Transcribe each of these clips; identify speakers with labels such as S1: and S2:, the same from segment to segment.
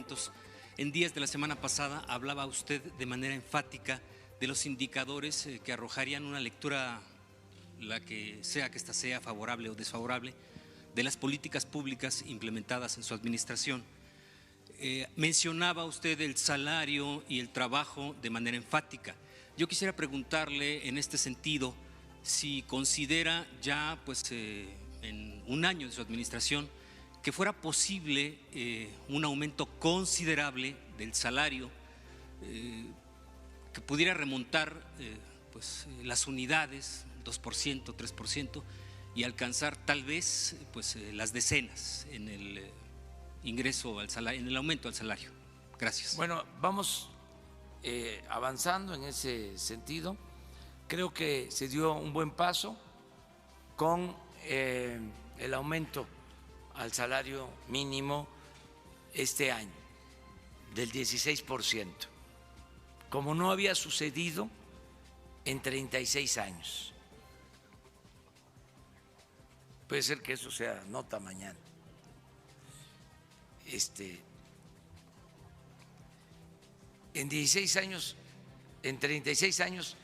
S1: elementos. En días de la semana pasada hablaba usted de manera enfática de los indicadores que arrojarían una lectura, la que esta sea favorable o desfavorable, de las políticas públicas implementadas en su administración. Mencionaba usted el salario y el trabajo de manera enfática. Yo quisiera preguntarle en este sentido si considera ya en un año de su administración que fuera posible un aumento considerable del salario que pudiera remontar las unidades, 2%, 3%, y alcanzar tal vez las decenas en el ingreso al salario, en el aumento al salario. Gracias.
S2: Bueno, vamos avanzando en ese sentido. Creo que se dio un buen paso con el aumento al salario mínimo este año del 16%, como no había sucedido en 36 años. Puede ser que eso sea nota mañana. En 16 años, en 36 años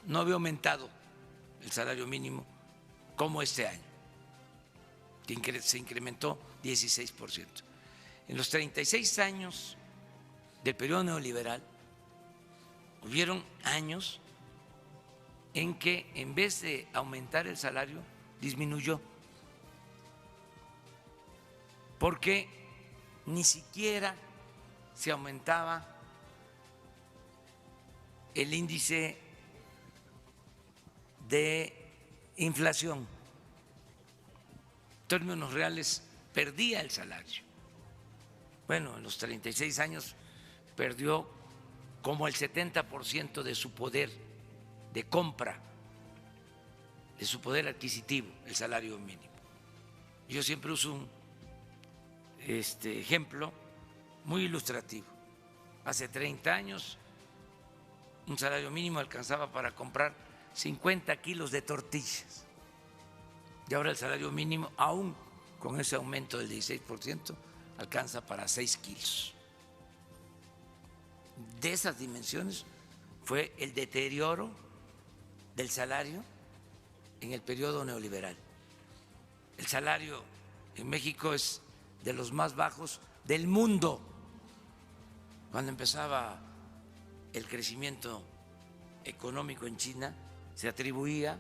S2: no había aumentado el salario mínimo como este año, que se incrementó 16%. En los 36 años del periodo neoliberal, hubieron años en que en vez de aumentar el salario, disminuyó, porque ni siquiera se aumentaba el índice de inflación. En términos reales, perdía el salario. Bueno, en los 36 años perdió como el 70% de su poder de compra, de su poder adquisitivo, el salario mínimo. Yo siempre uso un ejemplo muy ilustrativo. Hace 30 años un salario mínimo alcanzaba para comprar 50 kilos de tortillas. Y ahora el salario mínimo, aún con ese aumento del 16%, alcanza para 6 kilos. De esas dimensiones fue el deterioro del salario en el periodo neoliberal. El salario en México es de los más bajos del mundo. Cuando empezaba el crecimiento económico en China, se atribuía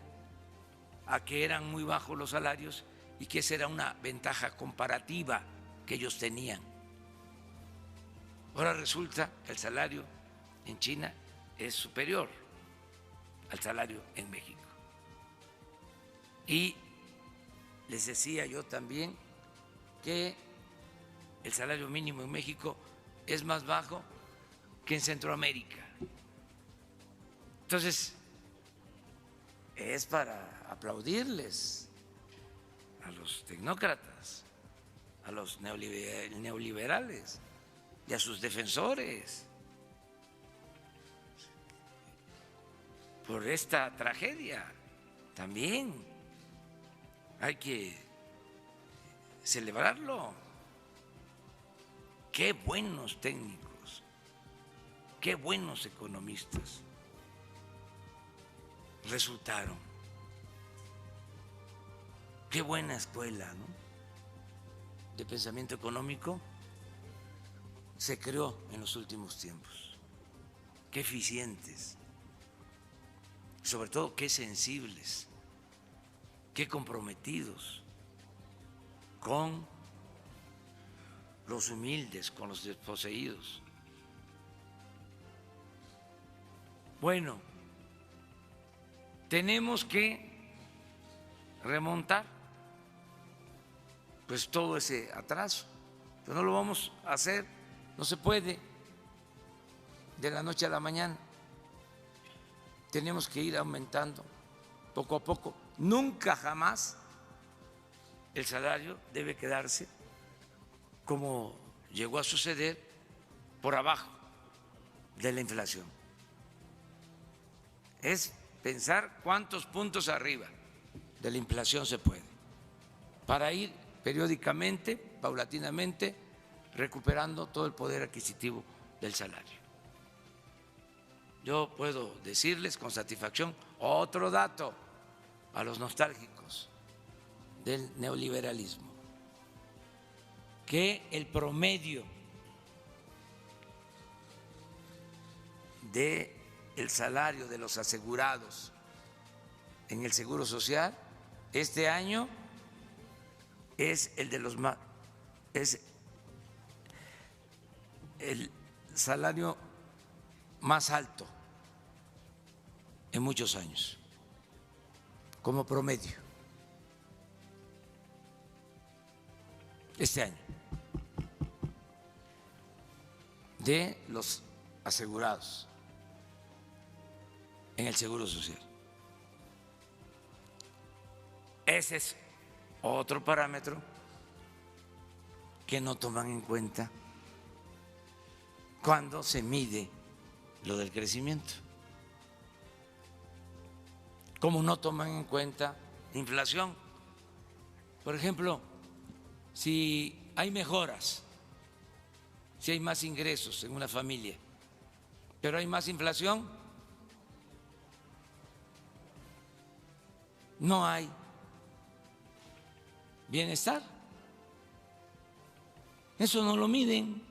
S2: a que eran muy bajos los salarios y que esa era una ventaja comparativa que ellos tenían. Ahora resulta que el salario en China es superior al salario en México. Y les decía yo también que el salario mínimo en México es más bajo que en Centroamérica. Entonces, es para aplaudirles a los tecnócratas, a los neoliberales y a sus defensores por esta tragedia. También hay que celebrarlo. Qué buenos técnicos, qué buenos economistas resultaron. Qué buena escuela, ¿no?, de pensamiento económico se creó en los últimos tiempos. Qué eficientes, sobre todo qué sensibles, qué comprometidos con los humildes, con los desposeídos. Bueno, tenemos que remontar todo ese atraso, pero no lo vamos a hacer, no se puede de la noche a la mañana. Tenemos que ir aumentando poco a poco. Nunca jamás el salario debe quedarse, como llegó a suceder, por abajo de la inflación. Es pensar cuántos puntos arriba de la inflación se puede, para ir periódicamente, paulatinamente, recuperando todo el poder adquisitivo del salario. Yo puedo decirles con satisfacción otro dato a los nostálgicos del neoliberalismo, que el promedio del salario de los asegurados en el Seguro Social este año es el de los más, es el salario más alto en muchos años, como promedio, este año, de los asegurados en el Seguro Social. Ese es otro parámetro que no toman en cuenta cuando se mide lo del crecimiento. Como no toman en cuenta inflación. Por ejemplo, si hay mejoras, si hay más ingresos en una familia, pero hay más inflación, no hay bienestar. Eso no lo miden.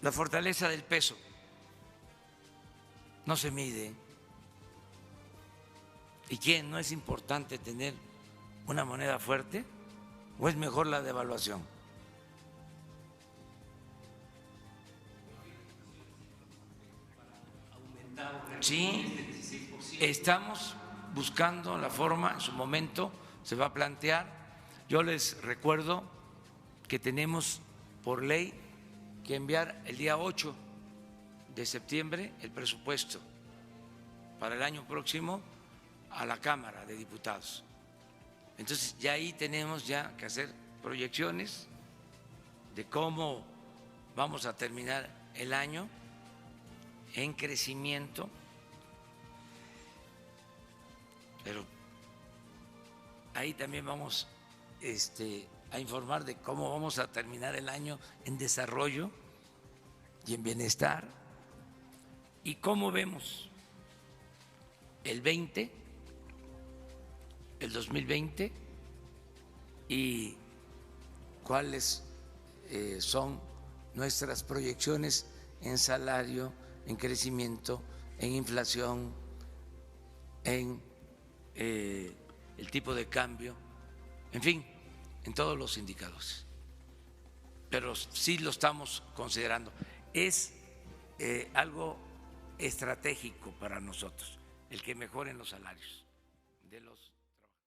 S2: La fortaleza del peso no se mide. ¿Y qué? ¿No es importante tener una moneda fuerte? ¿O es mejor la devaluación? Sí, estamos buscando la forma, en su momento se va a plantear. Yo les recuerdo que tenemos por ley que enviar el día 8 de septiembre el presupuesto para el año próximo a la Cámara de Diputados. Entonces ya ahí tenemos ya que hacer proyecciones de cómo vamos a terminar el año en crecimiento, pero ahí también vamos a informar de cómo vamos a terminar el año en desarrollo y en bienestar, y cómo vemos el 2020 y cuáles son nuestras proyecciones en salario, en crecimiento, en inflación, en el tipo de cambio, en fin, en todos los indicadores. Pero sí lo estamos considerando. Es algo estratégico para nosotros el que mejoren los salarios de los